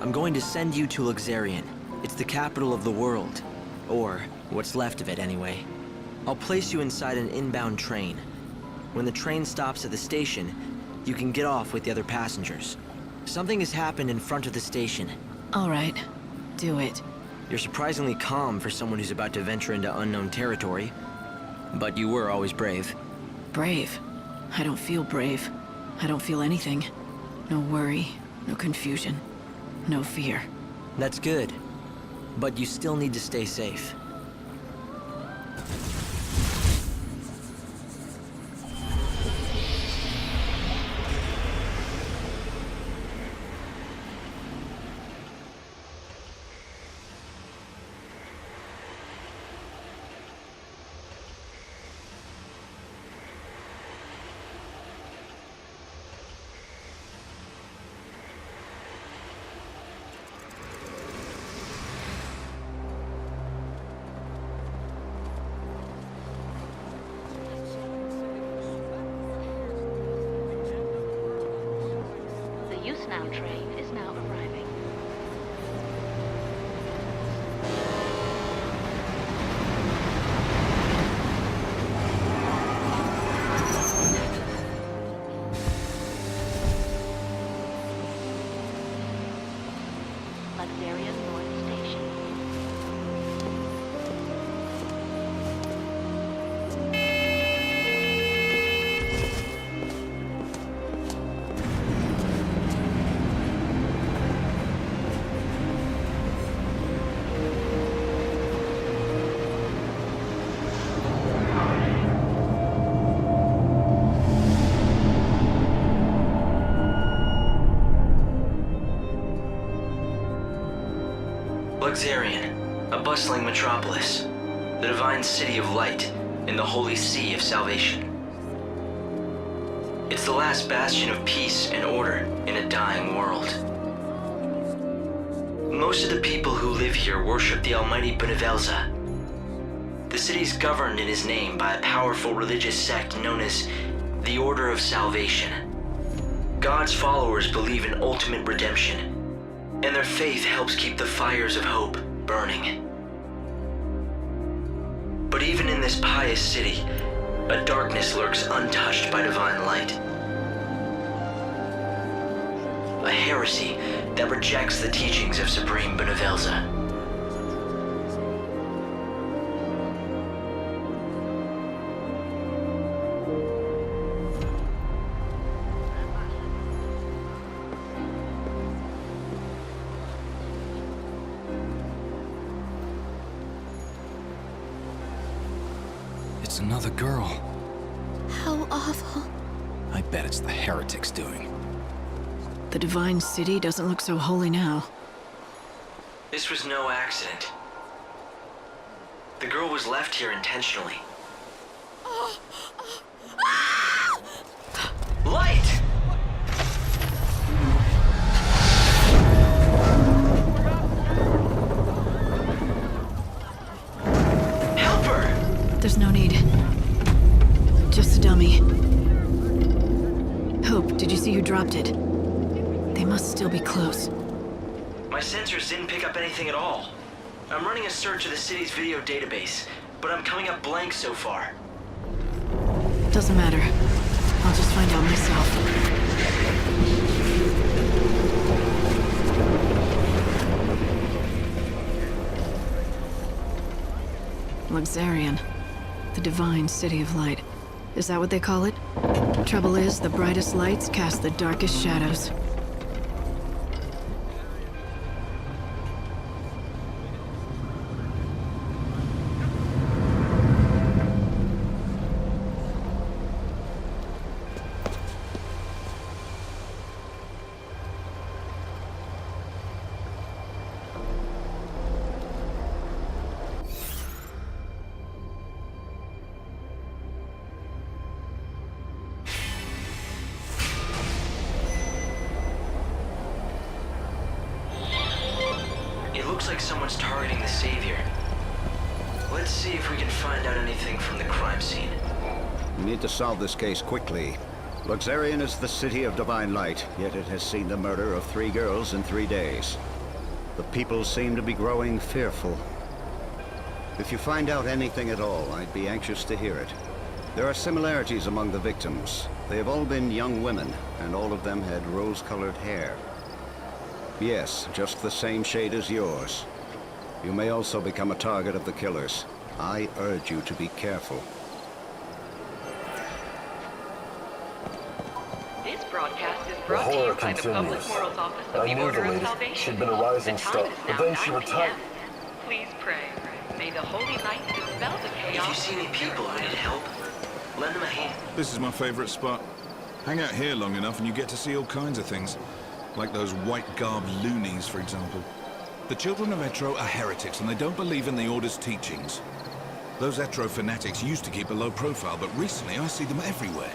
I'm going to send you to Luxerion. It's the capital of the world. Or, what's left of it anyway. I'll place you inside an inbound train. When the train stops at the station, you can get off with the other passengers. Something has happened in front of the station. All right. Do it. You're surprisingly calm for someone who's about to venture into unknown territory. But you were always brave. Brave? I don't feel brave. I don't feel anything. No worry, no confusion, no fear. That's good. But you still need to stay safe. Train is now arriving. Luxerion North Station. Luxerion, a bustling metropolis, the divine city of light in the holy sea of salvation. It's the last bastion of peace and order in a dying world. Most of the people who live here worship the almighty Benevelza. The city's governed in his name by a powerful religious sect known as the Order of Salvation. God's followers believe in ultimate redemption, and their faith helps keep the fires of hope burning. But even in this pious city, a darkness lurks untouched by divine light. A heresy that rejects the teachings of Supreme Benevelza. It's another girl. How awful. I bet it's the heretics doing. The divine city doesn't look so holy now. This was no accident. The girl was left here intentionally. Light! Help her! There's no need. Just a dummy. Hope, did you see who dropped it? They must still be close. My sensors didn't pick up anything at all. I'm running a search of the city's video database, but I'm coming up blank so far. Doesn't matter. I'll just find out myself. Luxerion. The divine city of light. Is that what they call it? Trouble is, the brightest lights cast the darkest shadows. It looks like someone's targeting the Savior. Let's see if we can find out anything from the crime scene. We need to solve this case quickly. Luxerion is the city of divine light, yet it has seen the murder of 3 girls in 3 days. The people seem to be growing fearful. If you find out anything at all, I'd be anxious to hear it. There are similarities among the victims. They have all been young women, and all of them had rose-colored hair. Yes, just the same shade as yours. You may also become a target of the killers. I urge you to be careful. This broadcast is brought to you by the Public Morals Office of the Order of Salvation. She'd been a rising The time star, is but now then she 9 retired. p.m. Please pray. May the holy light dispel the If chaos. you see any people who need help, lend them a hand. This is my favorite spot. Hang out here long enough and you get to see all kinds of things. Like those white-garbed loonies, for example. The children of Etro are heretics and they don't believe in the Order's teachings. Those Etro fanatics used to keep a low profile, but recently I see them everywhere.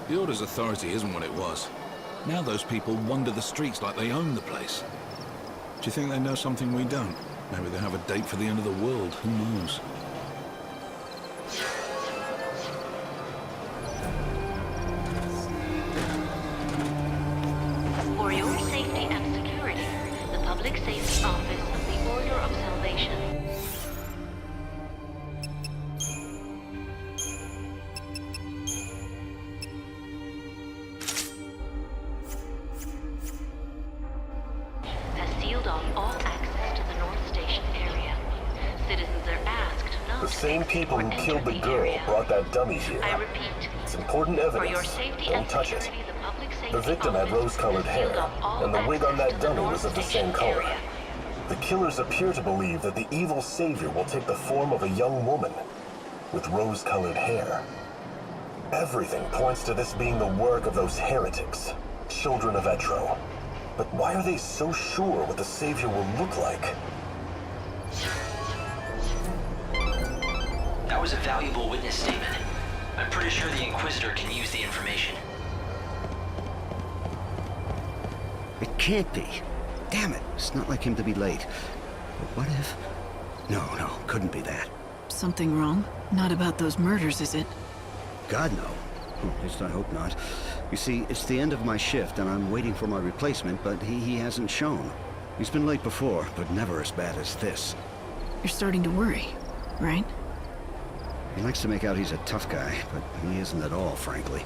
The Order's authority isn't what it was. Now those people wander the streets like they own the place. Do you think they know something we don't? Maybe they have a date for the end of the world, who knows? For your safety and security, the Public Safety Office of the Order of Salvation. Has sealed off all access to the North Station area. Citizens are asked not The to same exit people or who enter killed the girl area. brought that dummy here. I repeat, It's important for your evidence. safety Don't and touch it. security, the Public Safety The victim had Office rose-colored has sealed hair, off all and the wig on access that to the dummy North was of the Station same color. area. The killers appear to believe that the evil savior will take the form of a young woman with rose-colored hair. Everything points to this being the work of those heretics, children of Etro. But why are they so sure what the savior will look like? That was a valuable witness statement. I'm pretty sure the Inquisitor can use the information. It can't be. Damn it, it's not like him to be late. But what if... No, couldn't be that. Something wrong? Not about those murders, is it? God, no. Well, at least I hope not. You see, it's the end of my shift, and I'm waiting for my replacement, but he hasn't shown. He's been late before, but never as bad as this. You're starting to worry, right? He likes to make out he's a tough guy, but he isn't at all, frankly.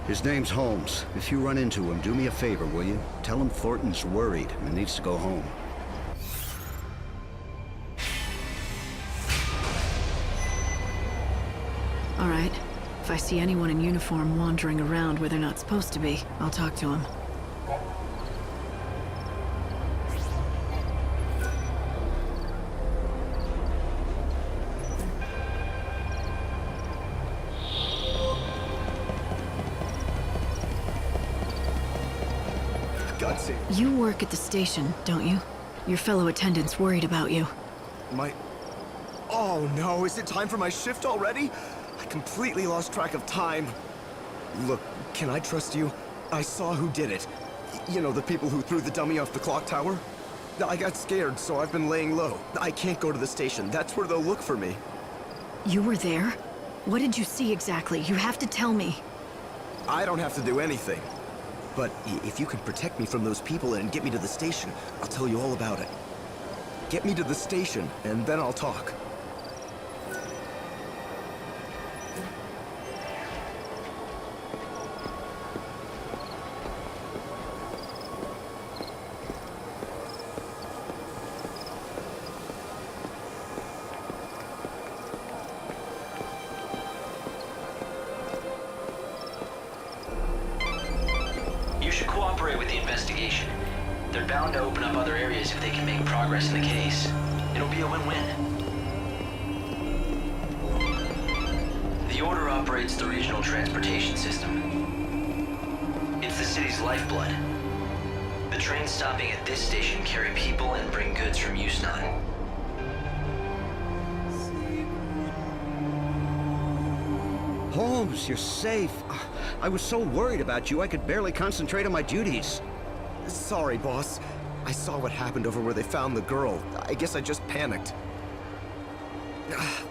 His name's Holmes. If you run into him, do me a favor, will you? Tell him Thornton's worried and needs to go home. All right. If I see anyone in uniform wandering around where they're not supposed to be, I'll talk to them. God's sake. You work at the station, don't you? Your fellow attendant's worried about you. Oh no, is it time for my shift already? I completely lost track of time. Look, can I trust you? I saw who did it. You know, the people who threw the dummy off the clock tower? I got scared, so I've been laying low. I can't go to the station. That's where they'll look for me. You were there? What did you see exactly? You have to tell me. I don't have to do anything. But if you can protect me from those people and get me to the station, I'll tell you all about it. Get me to the station, and then I'll talk. You should cooperate with the investigation. They're bound to open up other areas if they can make progress in the case. It'll be a win-win. The Order operates the regional transportation system. It's the city's lifeblood. The trains stopping at this station carry people and bring goods from Yusnan. Holmes, you're safe. I was so worried about you, I could barely concentrate on my duties. Sorry, boss. I saw what happened over where they found the girl. I guess I just panicked.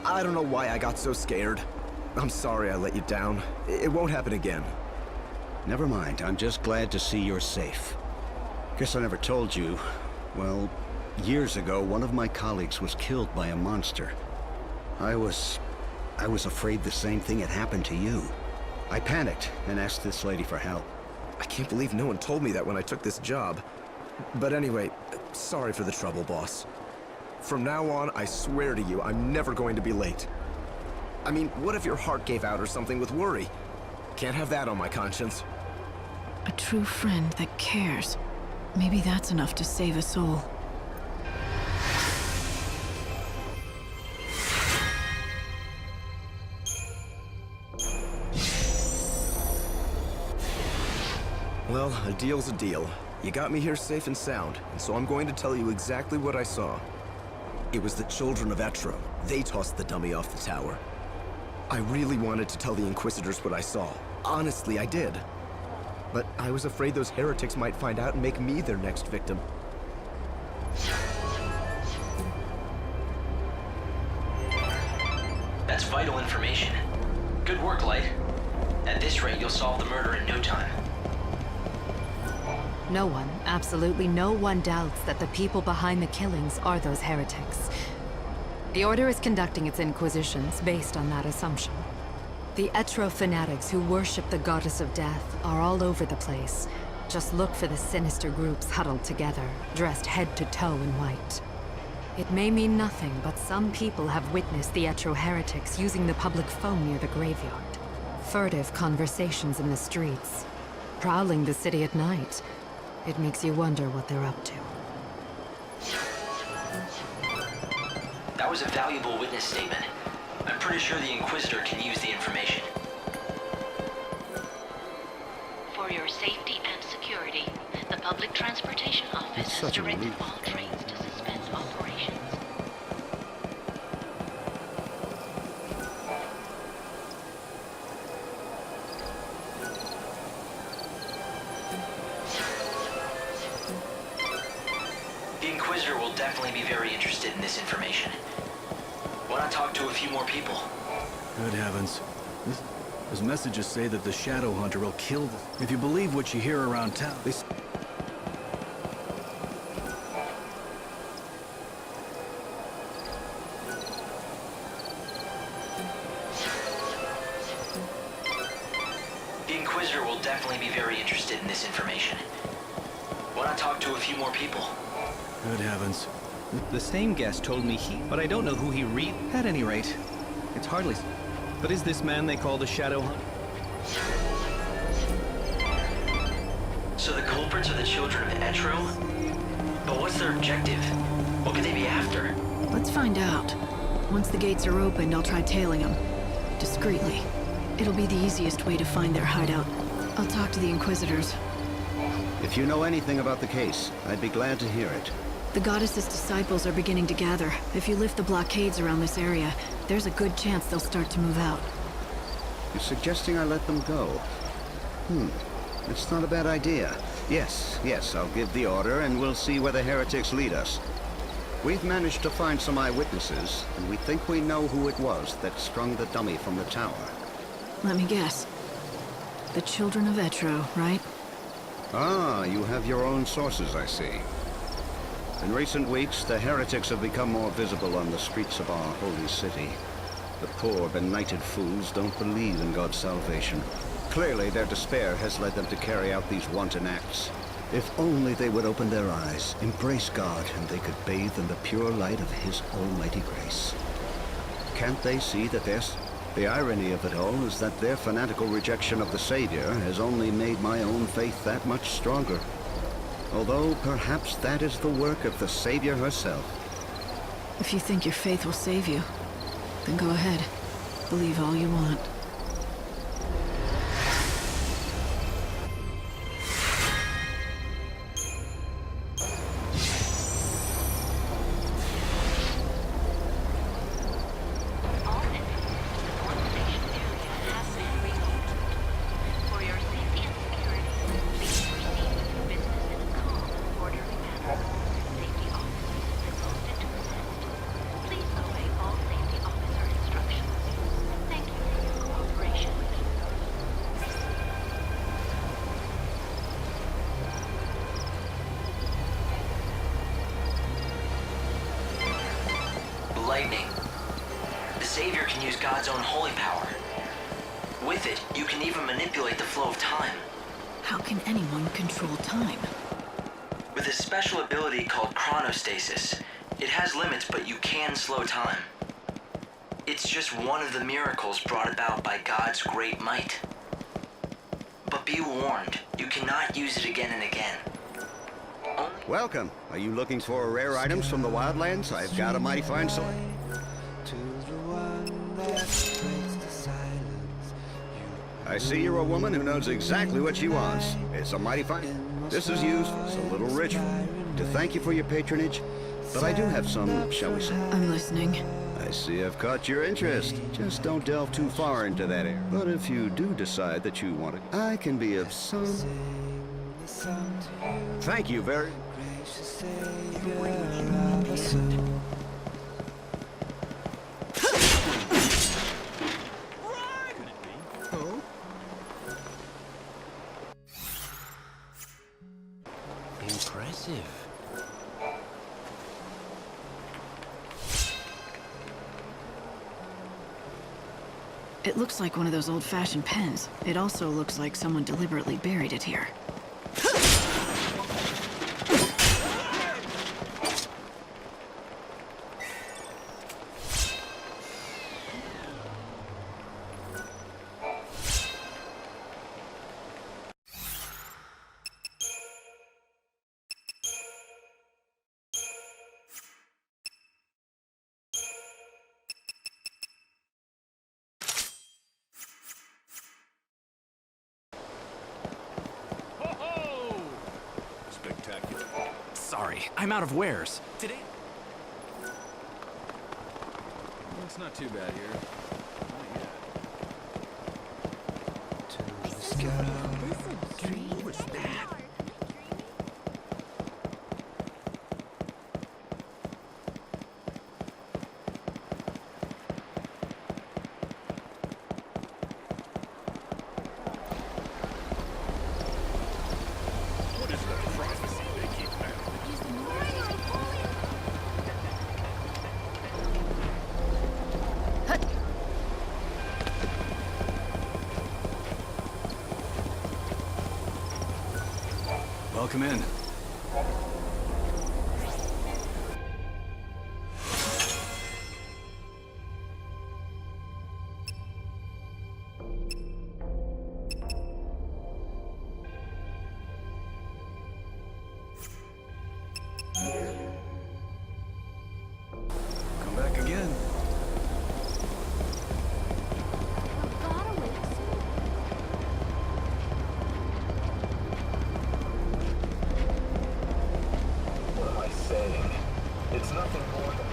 I don't know why I got so scared. I'm sorry I let you down. It won't happen again. Never mind, I'm just glad to see you're safe. Guess I never told you. Well, Years ago, one of my colleagues was killed by a monster. I was afraid the same thing had happened to you. I panicked and asked this lady for help. I can't believe no one told me that when I took this job. But anyway, sorry for the trouble, boss. From now on, I swear to you, I'm never going to be late. I mean, what if your heart gave out or something with worry? Can't have that on my conscience. A true friend that cares. Maybe that's enough to save a soul. Well, a deal's a deal. You got me here safe and sound, and so I'm going to tell you exactly what I saw. It was the children of Etro. They tossed the dummy off the tower. I really wanted to tell the Inquisitors what I saw. Honestly, I did. But I was afraid those heretics might find out and make me their next victim. That's vital information. Good work, Light. At this rate, you'll solve the murder in no time. No one, absolutely no one doubts that the people behind the killings are those heretics. The Order is conducting its inquisitions based on that assumption. The Etro fanatics who worship the goddess of death are all over the place. Just look for the sinister groups huddled together, dressed head to toe in white. It may mean nothing, but some people have witnessed the Etro heretics using the public phone near the graveyard. Furtive conversations in the streets. Prowling the city at night. It makes you wonder what they're up to. That was a valuable witness statement. I'm pretty sure the Inquisitor can use the information. For your safety and security, the Public Transportation Office has directed all trains to suspend operations. The Inquisitor will definitely be very interested in this information. Why not talk to a few more people? Good heavens. Those messages say that the Shadow Hunter will kill them. If you believe what you hear around town, The Inquisitor will definitely be very interested in this information. Why not talk to a few more people? Good heavens. The same guest told me but I don't know who he At any rate, it's hardly... But is this man they call the Shadow Hunter? So the culprits are the children of Etro? But what's their objective? What could they be after? Let's find out. Once the gates are opened, I'll try tailing them. Discreetly. It'll be the easiest way to find their hideout. I'll talk to the Inquisitors. If you know anything about the case, I'd be glad to hear it. The Goddess's disciples are beginning to gather. If you lift the blockades around this area, there's a good chance they'll start to move out. You're suggesting I let them go? It's not a bad idea. Yes, I'll give the order and we'll see where the heretics lead us. We've managed to find some eyewitnesses, and we think we know who it was that strung the dummy from the tower. Let me guess. The children of Etro, right? Ah, you have your own sources, I see. In recent weeks, the heretics have become more visible on the streets of our holy city. The poor, benighted fools don't believe in God's salvation. Clearly, their despair has led them to carry out these wanton acts. If only they would open their eyes, embrace God, and they could bathe in the pure light of His almighty grace. Can't they see that the irony of it all is that their fanatical rejection of the Savior has only made my own faith that much stronger. Although perhaps that is the work of the Savior herself. If you think your faith will save you, then go ahead. Believe all you want. Please obey all safety officer instructions. Thank you for your lightning. The Savior can use God's own holy power. With it, you can even manipulate the flow of time. How can anyone control time? With a special ability called chronostasis, it has limits, but you can slow time. It's just one of the miracles brought about by God's great might. But be warned, you cannot use it again and again. Welcome. Are you looking for rare items from the wildlands? I've got a mighty fine sword. I see you're a woman who knows exactly what she wants. It's a mighty fine. This is used as a little ritual to thank you for your patronage, but I do have some, shall we say? I'm listening. I see I've caught your interest. Just don't delve too far into that area. But if you do decide that you want to, I can be of some... Thank you very... Impressive. It looks like one of those old-fashioned pens. It also looks like someone deliberately buried it here. Sorry, I'm out of wares. Today... It's not too bad here. What's that? Welcome in. Come back again. It's nothing more than...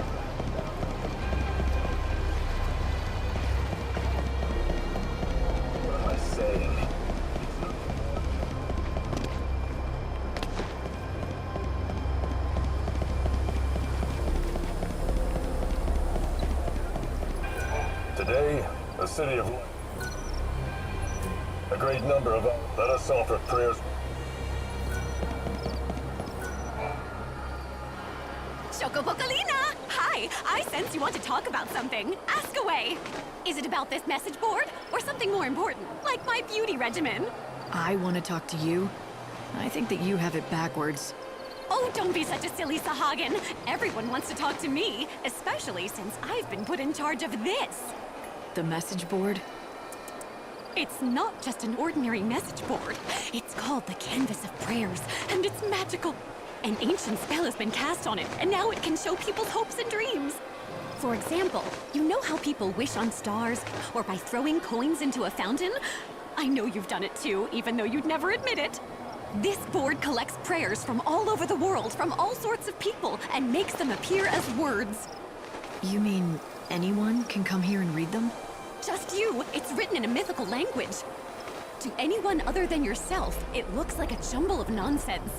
What am I saying? Today, the city of... A great number of... Let us offer prayers... Chocobocolina! Hi, I sense you want to talk about something. Ask away. Is it about this message board, or something more important, like my beauty regimen? I want to talk to you. I think that you have it backwards. Oh, don't be such a silly Sahagin. Everyone wants to talk to me, especially since I've been put in charge of this. The message board? It's not just an ordinary message board. It's called the Canvas of Prayers, and it's magical. An ancient spell has been cast on it, and now it can show people's hopes and dreams. For example, you know how people wish on stars, or by throwing coins into a fountain? I know you've done it too, even though you'd never admit it. This board collects prayers from all over the world, from all sorts of people, and makes them appear as words. You mean anyone can come here and read them? Just you. It's written in a mythical language. To anyone other than yourself, it looks like a jumble of nonsense.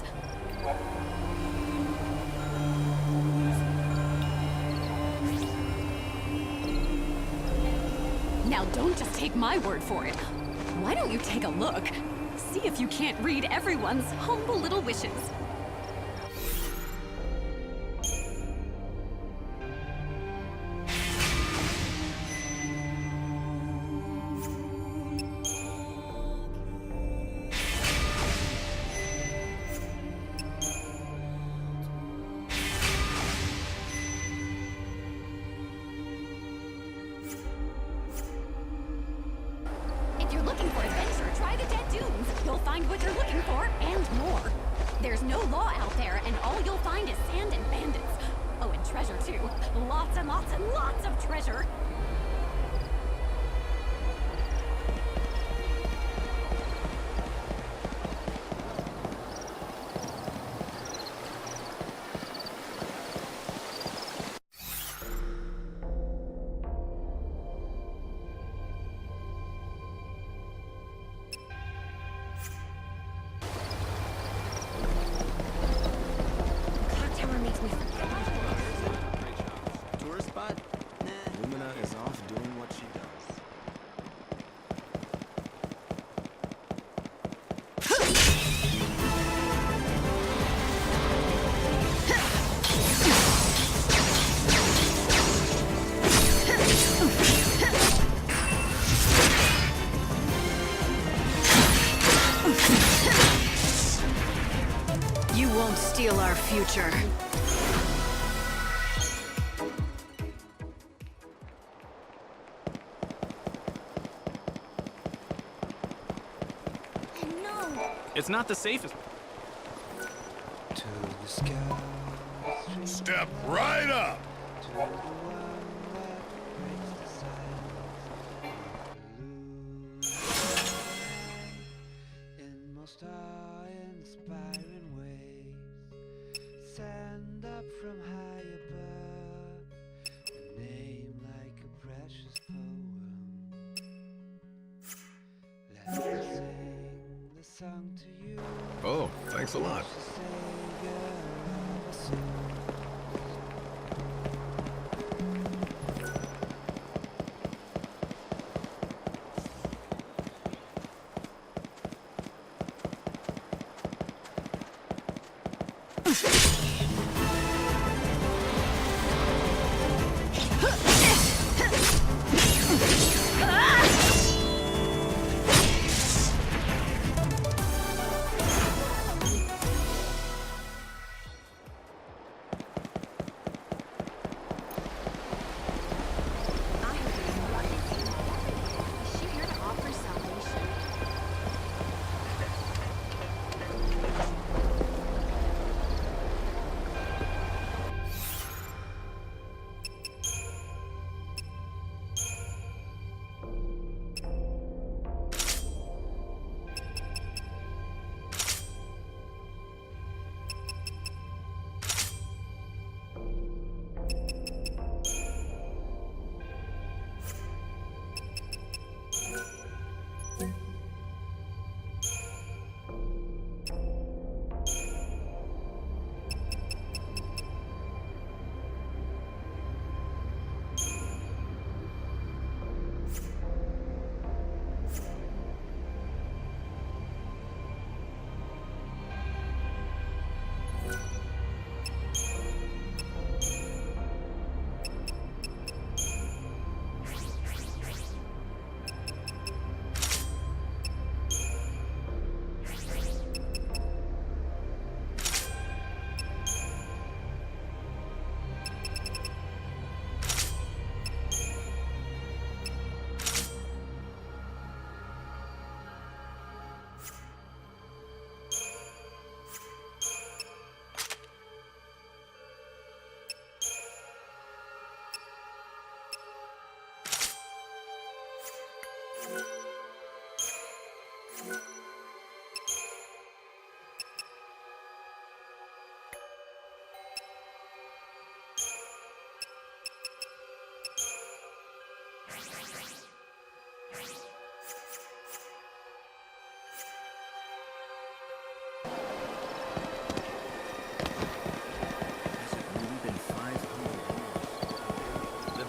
Now don't just take my word for it. Why don't you take a look? See if you can't read everyone's humble little wishes. for, and more. There's no law out there, and all you'll find is sand and bandits. Oh, and treasure, too. Lots and lots and lots of treasure. Tourist spot? Nah. Lumina is off doing what she does. You won't steal our future. It's not the safest. Step right up! In most awe-inspiring ways, stand up from high above, a name like a precious poem. Let me sing the song to you. Oh, thanks a lot.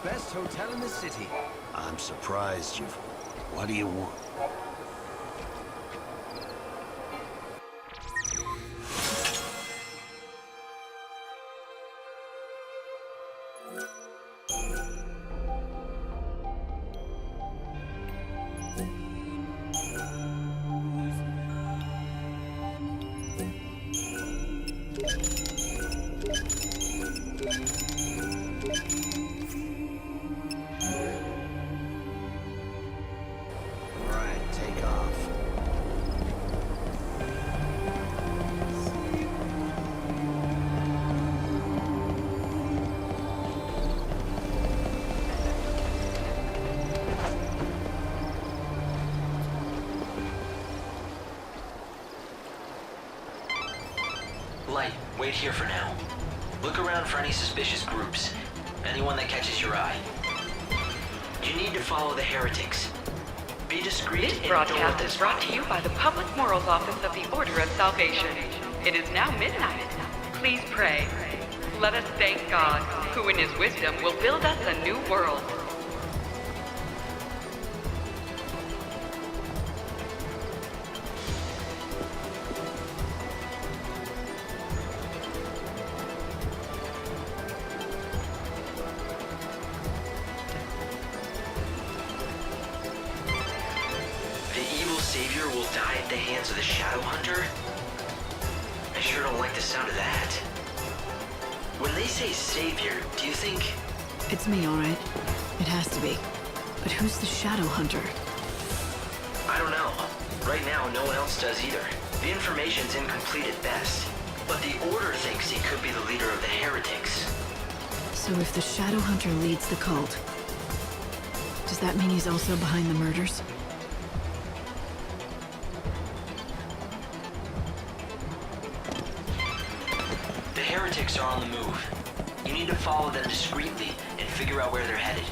Best hotel in the city. I'm surprised you've... What do you want? Light, wait here for now. Look around for any suspicious groups. Anyone that catches your eye. You need to follow the heretics. Be discreet This and don't broadcast let them is brought to you by the Public Morals Office of the Order of Salvation. It is now midnight. Please pray. Let us thank God, who in his wisdom will build us a new world. Savior will die at the hands of the Shadow Hunter? I sure don't like the sound of that. When they say Savior, do you think... It's me, alright. It has to be. But who's the Shadow Hunter? I don't know. Right now, no one else does either. The information's incomplete at best. But the Order thinks he could be the leader of the heretics. So if the Shadow Hunter leads the cult, does that mean he's also behind the murders? The heretics are on the move. You need to follow them discreetly and figure out where they're headed.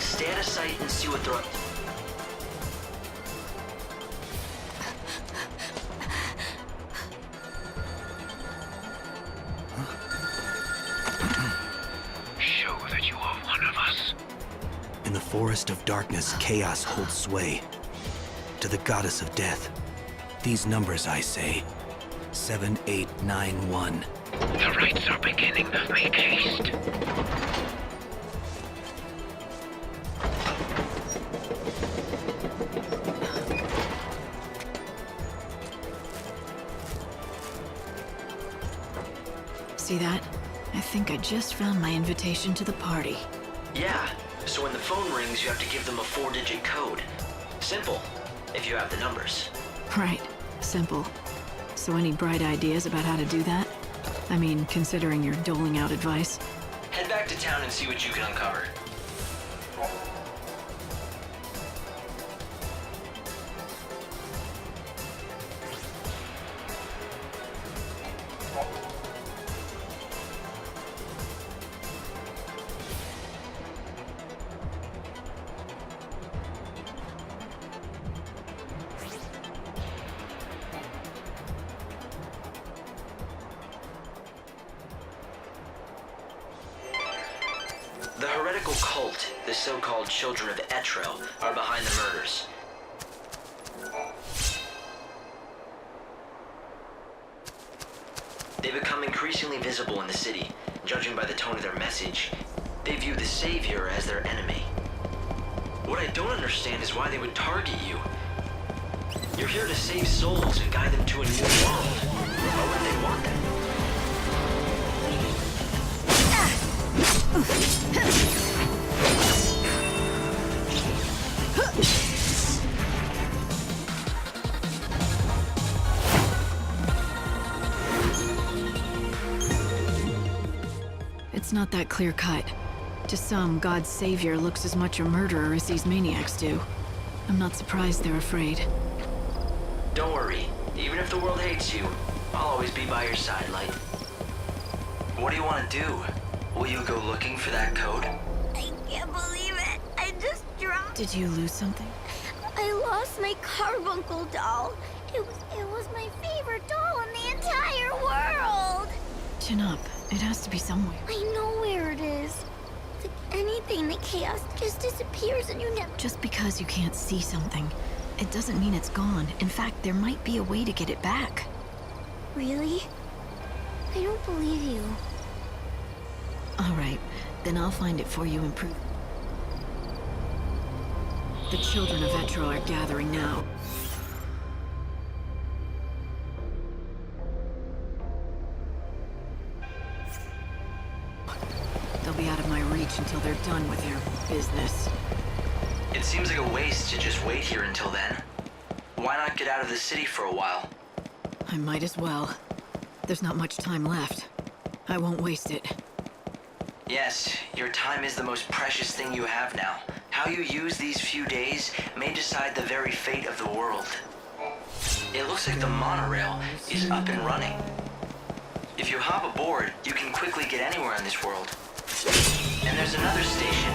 Stay out of sight and see what they're up to. Show that you are one of us. In the forest of darkness, chaos holds sway. To the goddess of death, these numbers I say, 7891. The rites are beginning. Make haste. See that? I think I just found my invitation to the party. Yeah, so when the phone rings, you have to give them a 4-digit code. Simple, if you have the numbers. Right. Simple. So any bright ideas about how to do that? I mean, considering you're doling out advice. Head back to town and see what you can uncover. The heretical cult, the so-called Children of Etro, are behind the murders. They become increasingly visible in the city. Judging by the tone of their message, they view the Savior as their enemy. What I don't understand is why they would target you. You're here to save souls and guide them to a new world. Why would they want that? It's not that clear-cut. To some, God's savior looks as much a murderer as these maniacs do. I'm not surprised they're afraid. Don't worry. Even if the world hates you, I'll always be by your side, Light. What do you want to do? Will you go looking for that code? I can't believe it. I just dropped. Did you lose something? I lost my carbuncle doll. It was my favorite doll in the entire world. Chin up. It has to be somewhere. I know where it is. It's like anything that chaos just disappears and you never... Just because you can't see something, it doesn't mean it's gone. In fact, there might be a way to get it back. Really? I don't believe you. All right, then I'll find it for you and prove. The children of Etro are gathering now. They'll be out of my reach until they're done with their business. It seems like a waste to just wait here until then. Why not get out of the city for a while? I might as well. There's not much time left. I won't waste it. Yes, your time is the most precious thing you have now. How you use these few days may decide the very fate of the world. It looks like the monorail is up and running. If you hop aboard, you can quickly get anywhere in this world. And there's another station.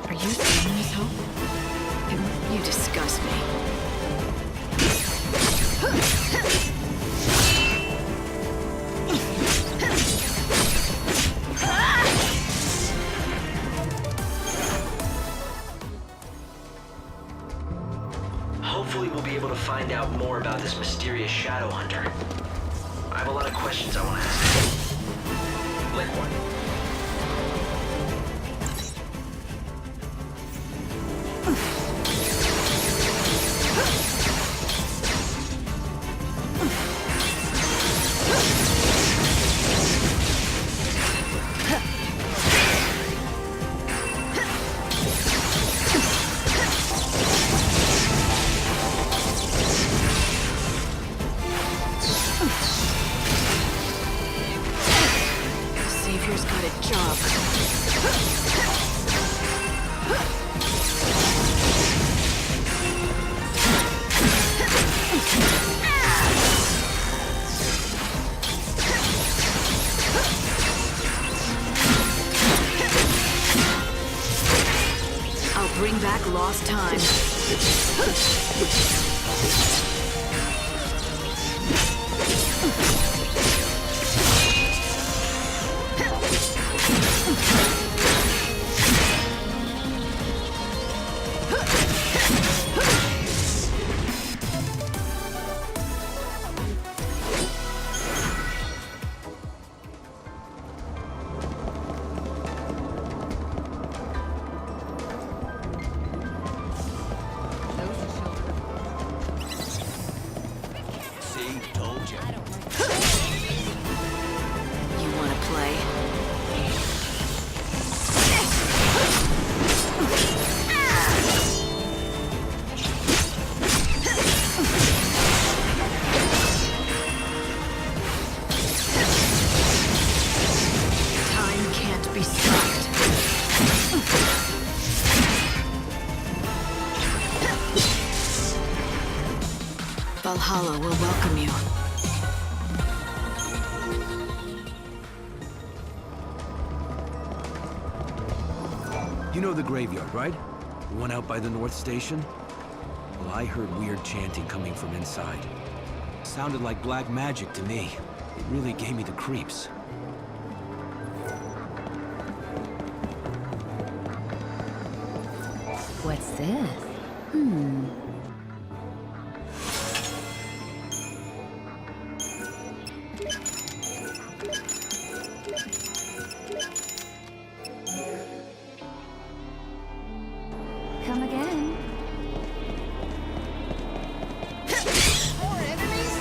Are you feeling this hope? You disgust me. Hopefully we'll be able to find out more about this mysterious shadow hunter. I have a lot of questions I want to ask. Like what? Savior's got a job. I'll bring back lost time. See, told you. You want to play? Time can't be stopped. Valhalla will welcome you. You know the graveyard, right? The one out by the North Station? Well, I heard weird chanting coming from inside. Sounded like black magic to me. It really gave me the creeps. What's this? Come again. More enemies?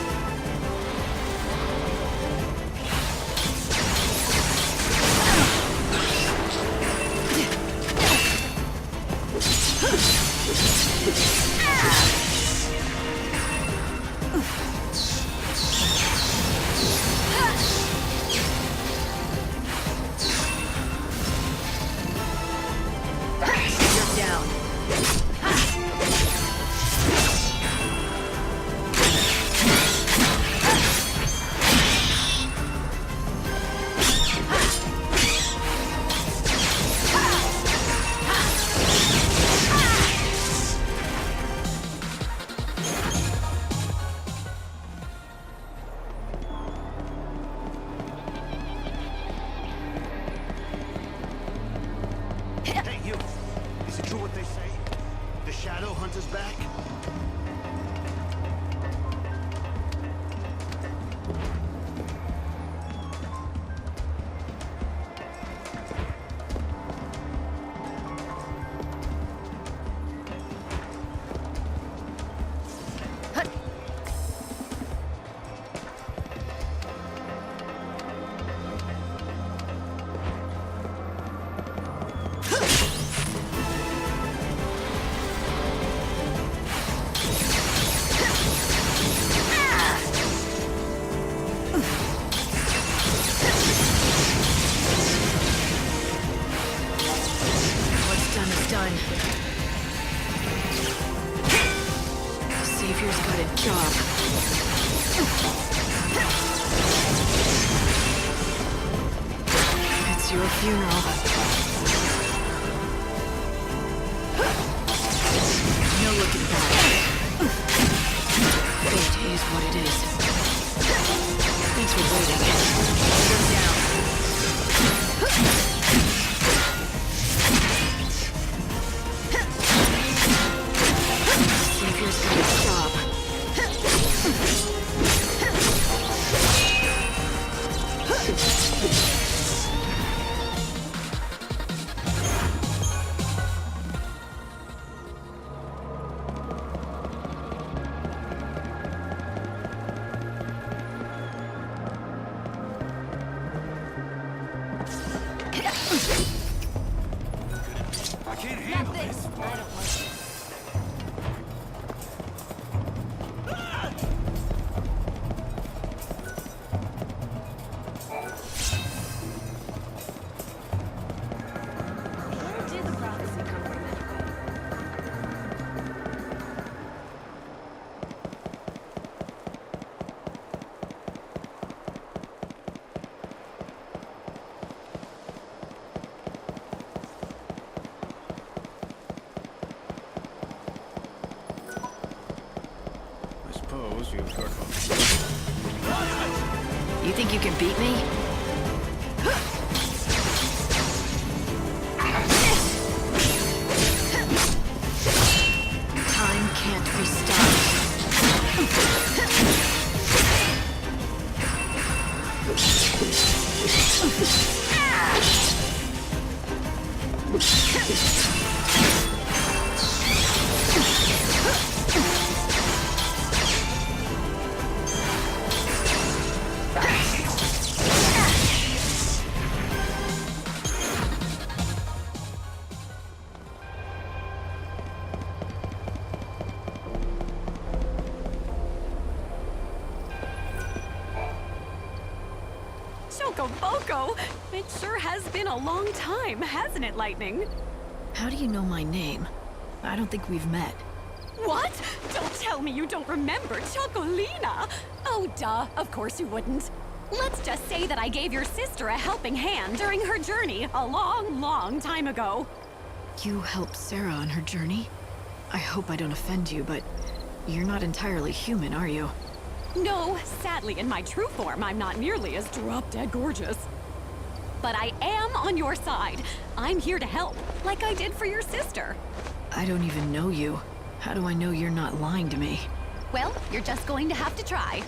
Your funeral. No looking back. Fate is what it is. Thanks for waiting. Go down. Savior's gotta stop. You think you can beat me? Time can't be stopped. Boko! It sure has been a long time, hasn't it, Lightning? How do you know my name? I don't think we've met. What? Don't tell me you don't remember Chocolina! Oh, duh, of course you wouldn't. Let's just say that I gave your sister a helping hand during her journey a long, long time ago. You helped Sarah on her journey? I hope I don't offend you, but you're not entirely human, are you? No, sadly, in my true form, I'm not nearly as drop-dead gorgeous. But I am on your side. I'm here to help, like I did for your sister. I don't even know you. How do I know you're not lying to me? Well, you're just going to have to try.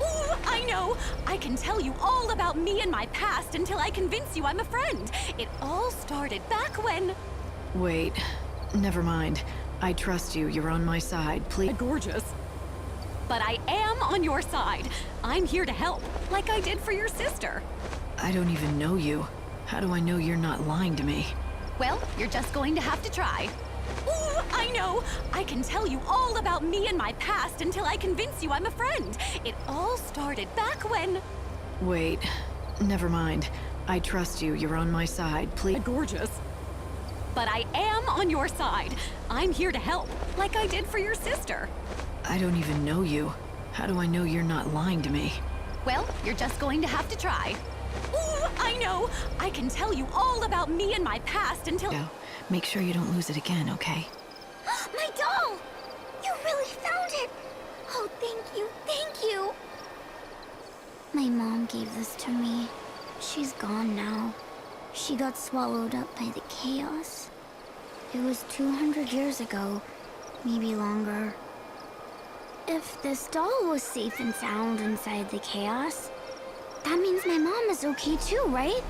Ooh, I know! I can tell you all about me and my past until I convince you I'm a friend. It all started back when... Wait, Never mind. I trust you. You're on my side. Please. Gorgeous. But I am on your side. I'm here to help, like I did for your sister. I don't even know you. How do I know you're not lying to me? Well, you're just going to have to try. Ooh, I know! I can tell you all about me and my past until I convince you I'm a friend. It all started back when... Wait. Never mind. I trust you. You're on my side. Please. Gorgeous. But I am on your side. I'm here to help, like I did for your sister. I don't even know you. How do I know you're not lying to me? Well, you're just going to have to try. Ooh, I know! I can tell you all about me and my past until... Go. Make sure you don't lose it again, okay? My doll! You really found it! Oh, thank you, thank you! My mom gave this to me. She's gone now. She got swallowed up by the chaos. It was 200 years ago, maybe longer. If this doll was safe and sound inside the chaos, that means my mom is okay too, right?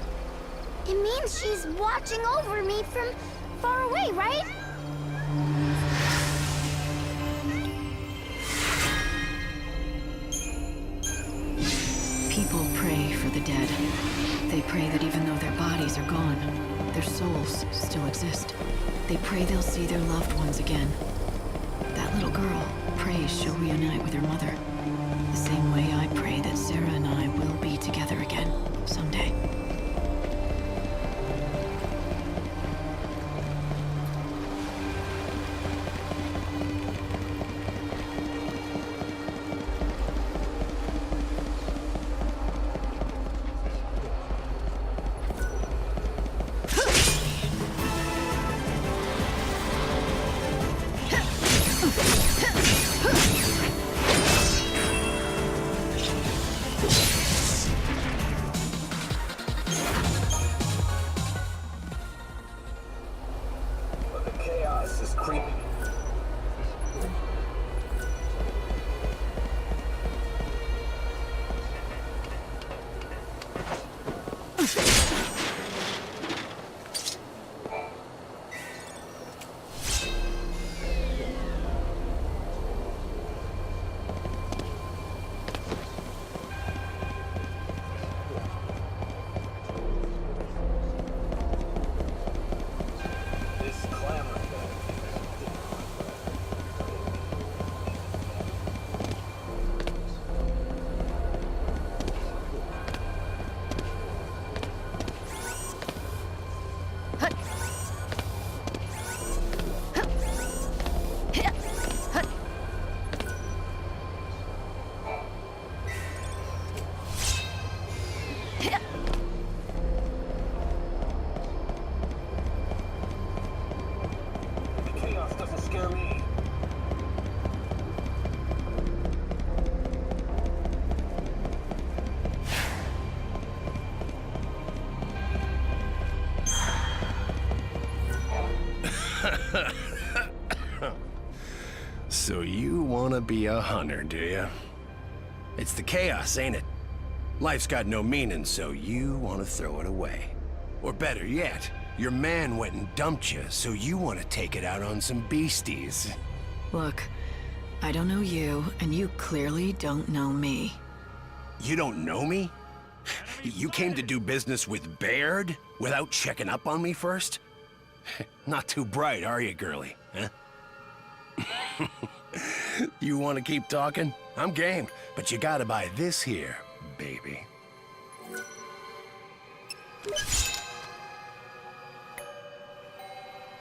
It means she's watching over me from far away, right? People pray for the dead. They pray that even though their bodies are gone, their souls still exist. They pray they'll see their loved ones again. That little girl prays she'll reunite with her mother. The same way I pray that Sarah and I will be together again someday. So you wanna be a hunter, do ya? It's the chaos, ain't it? Life's got no meaning, so you wanna throw it away. Or better yet, your man went and dumped you, so you wanna take it out on some beasties. Look, I don't know you, and you clearly don't know me. You don't know me? You came to do business with Baird without checking up on me first? Not too bright, are you, girlie? Huh? You want to keep talking? I'm game, but you gotta buy this here, baby.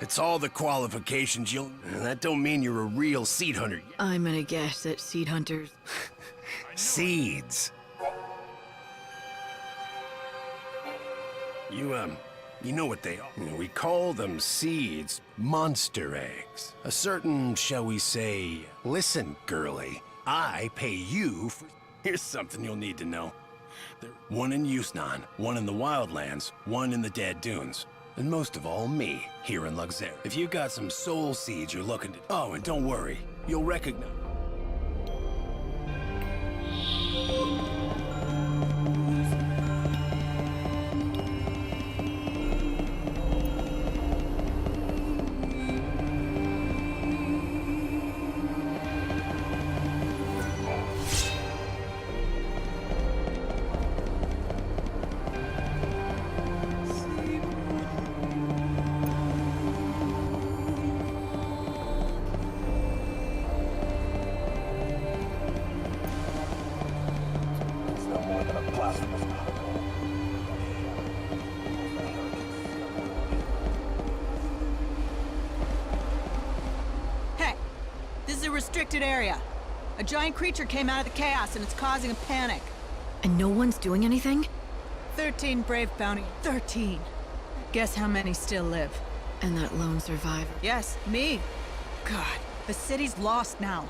It's all the qualifications you'll... That don't mean you're a real seed hunter. I'm gonna guess that seed hunters... Seeds. You know what they are. We call them seeds, monster eggs. A certain, shall we say, listen, girlie, I pay you for... Here's something you'll need to know. There's one in Yusnan, one in the Wildlands, one in the Dead Dunes. And most of all, me, here in Luxerion. If you've got some soul seeds you're looking to... Oh, and don't worry, you'll recognize... restricted area. A giant creature came out of the chaos and it's causing a panic. And no one's doing anything? 13 brave bounty. 13. Guess how many still live? And that lone survivor. Yes, me. God, the city's lost now.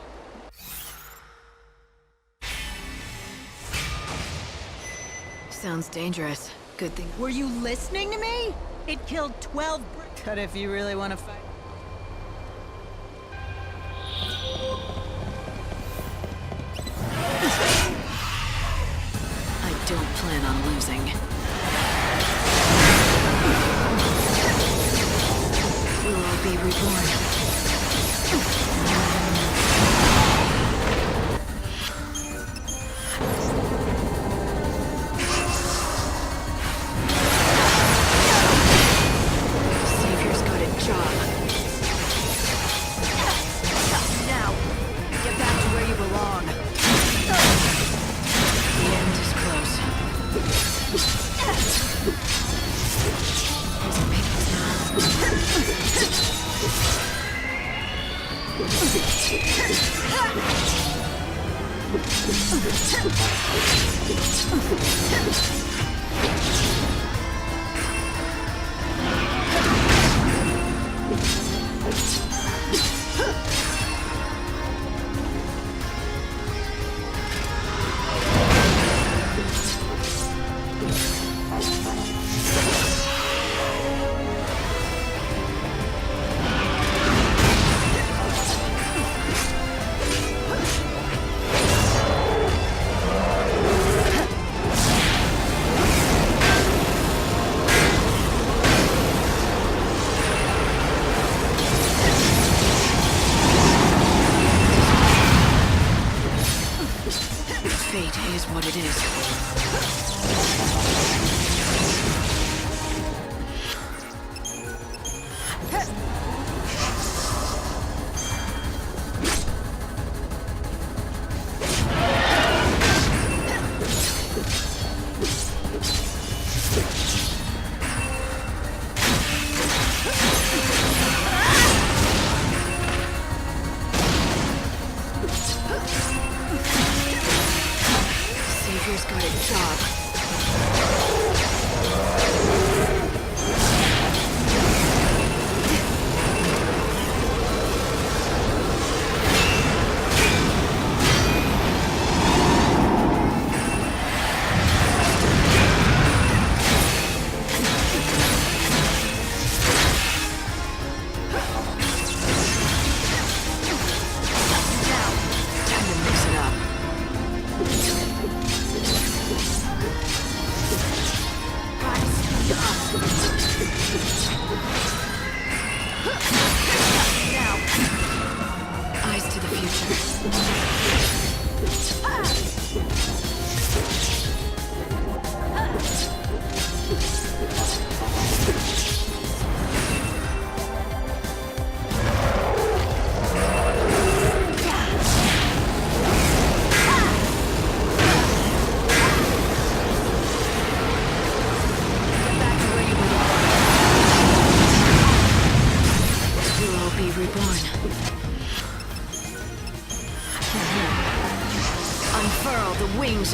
Sounds dangerous. Good thing. Were you listening to me? It killed 12 But if you really want to fight... I don't plan on losing. We'll all be reborn.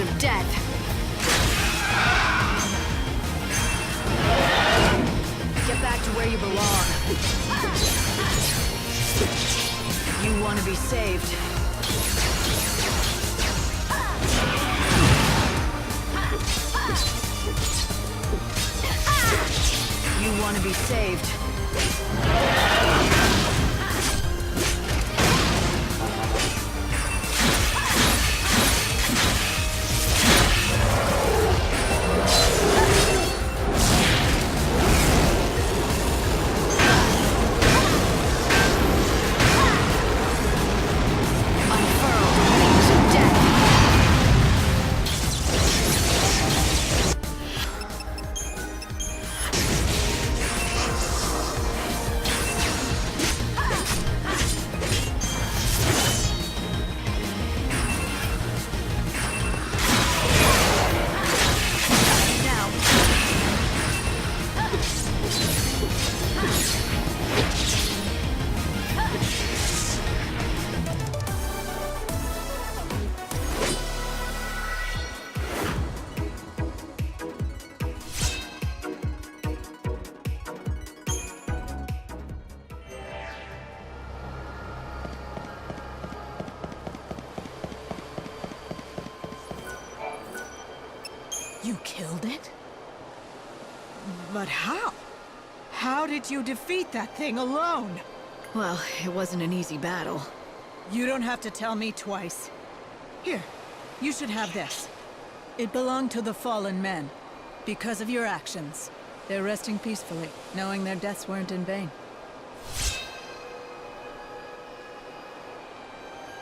Of death. Get back to where you belong. You want to be saved. You want to be saved. You killed it? But how? How did you defeat that thing alone? Well, it wasn't an easy battle. You don't have to tell me twice. Here, you should have this. It belonged to the fallen men. Because of your actions, they're resting peacefully, knowing their deaths weren't in vain.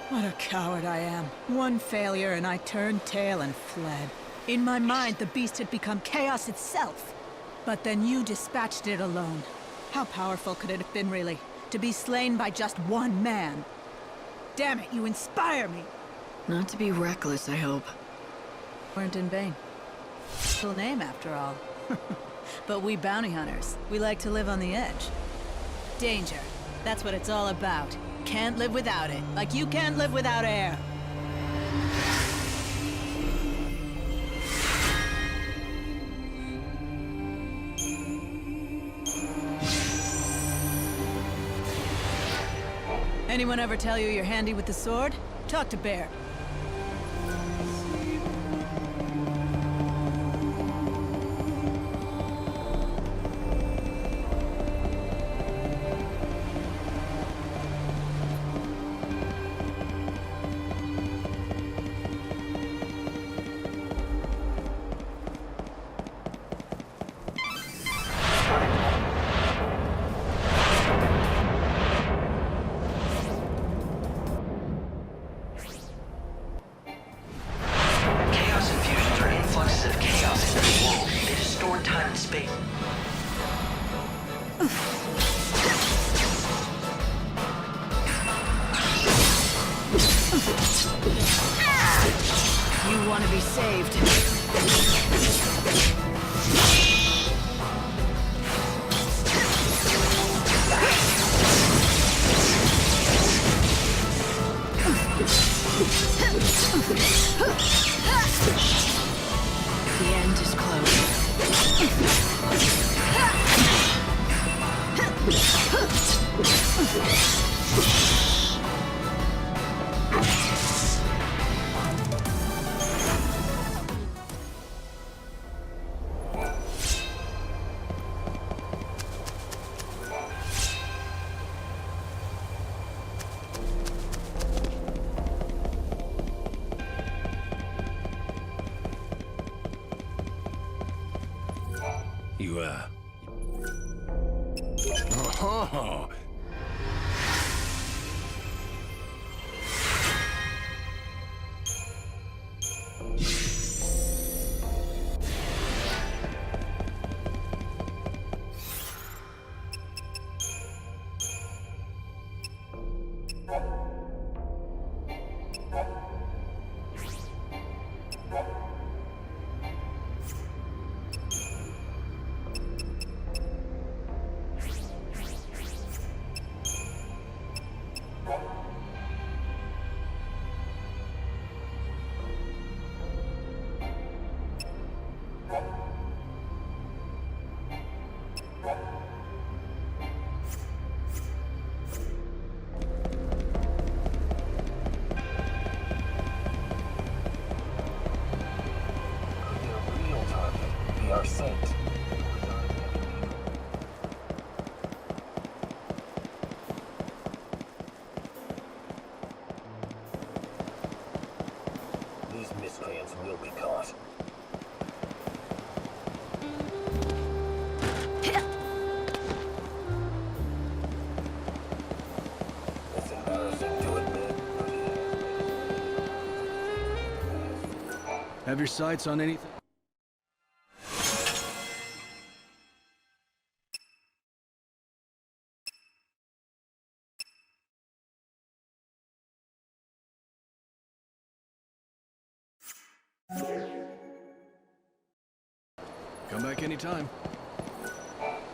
What a coward I am. One failure and I turned tail and fled. In my mind, the beast had become chaos itself. But then you dispatched it alone. How powerful could it have been, really? To be slain by just one man? Damn it, you inspire me! Not to be reckless, I hope. Weren't in vain. Cool name, after all. But we bounty hunters, we like to live on the edge. Danger. That's what it's all about. Can't live without it, like you can't live without air. Anyone ever tell you you're handy with the sword? Talk to Baird. You want to be saved. The end is close. Oh. These miscreants will be caught. It's embarrassing to admit. Have your sights on anything? Come back anytime.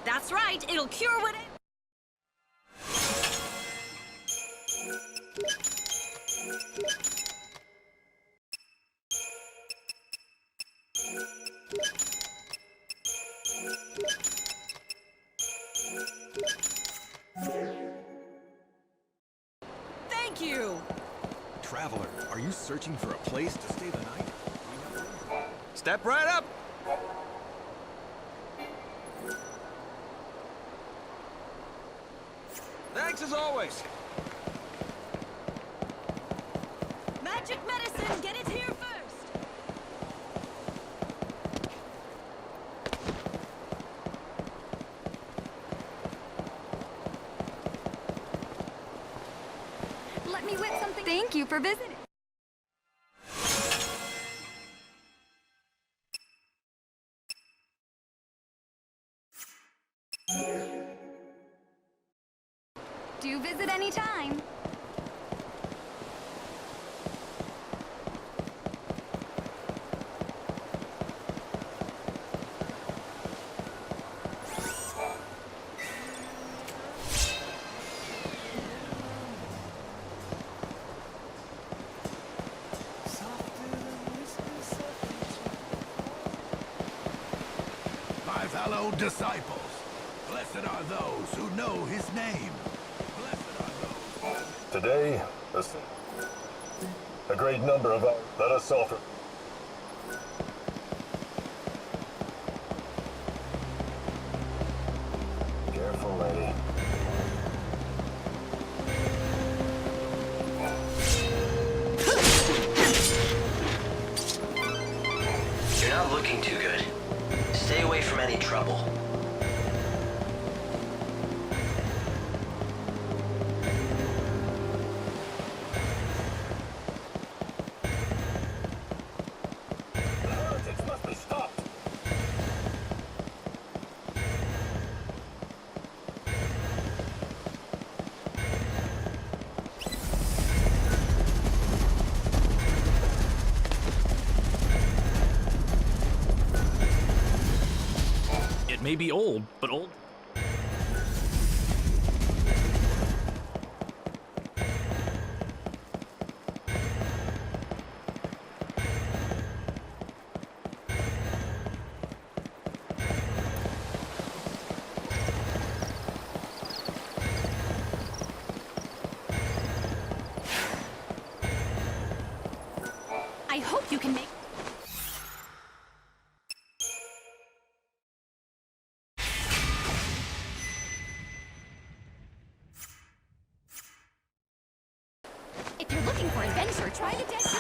That's right, it'll cure what Thank you! Traveler, are you searching for a place to stay the night? Step right up! Thanks as always. Magic medicine, get it here first! Let me whip something. Thank you for visiting. Do visit anytime. My fellow disciples, blessed are those who know his name. Today, a great number of us, let us offer. Careful, lady. You're not looking too good. Stay away from any trouble. May be old, but old. I hope you can make... If you're looking for adventure, try the Dead Zone.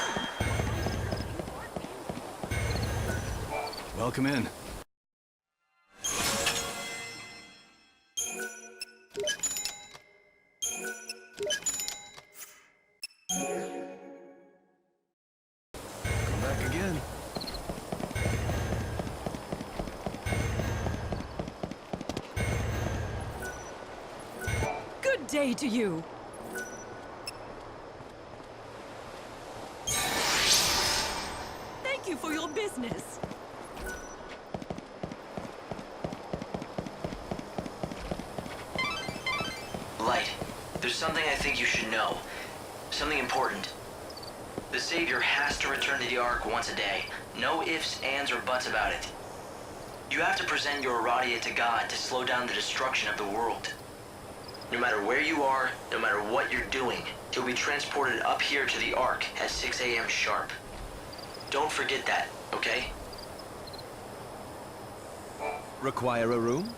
Welcome in. Come back again. Good day to you. Thank you for your business. Light, there's something I think you should know. Something important. The Savior has to return to the Ark once a day. No ifs, ands, or buts about it. You have to present your Aradia to God to slow down the destruction of the world. No matter where you are, no matter what you're doing, you'll be transported up here to the Ark at 6 a.m. sharp. Don't forget that, okay? Require a room?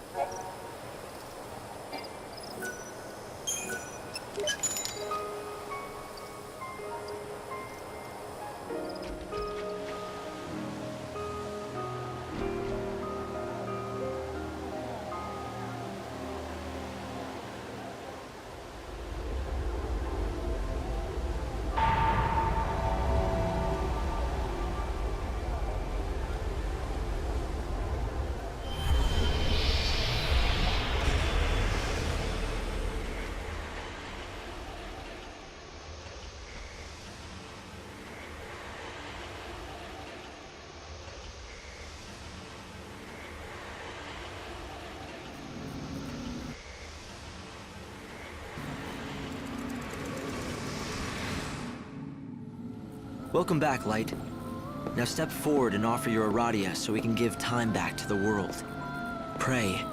Welcome back, Light. Now step forward and offer your Aradia so we can give time back to the world. Pray.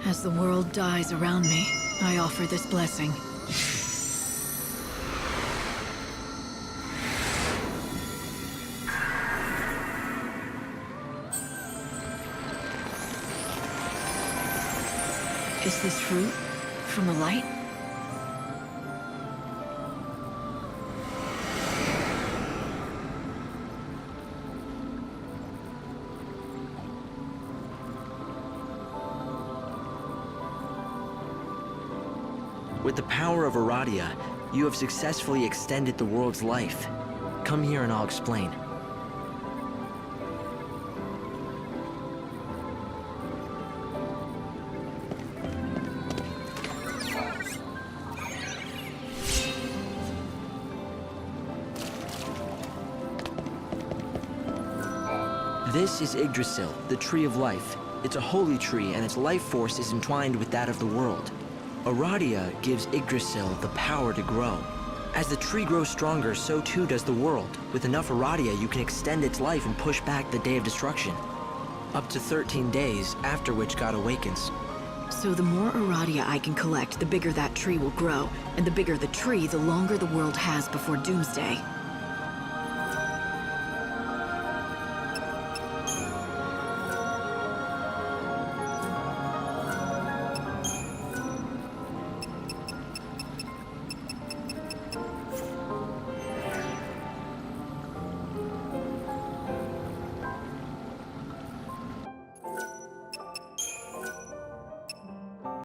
As the world dies around me, I offer this blessing. Is this fruit from the light? With the power of Aradia, you have successfully extended the world's life. Come here and I'll explain. This is Yggdrasil, the Tree of Life. It's a holy tree, and its life force is entwined with that of the world. Aradia gives Yggdrasil the power to grow. As the tree grows stronger, so too does the world. With enough Aradia, you can extend its life and push back the Day of Destruction. Up to 13 days, after which God awakens. So the more Aradia I can collect, the bigger that tree will grow. And the bigger the tree, the longer the world has before Doomsday.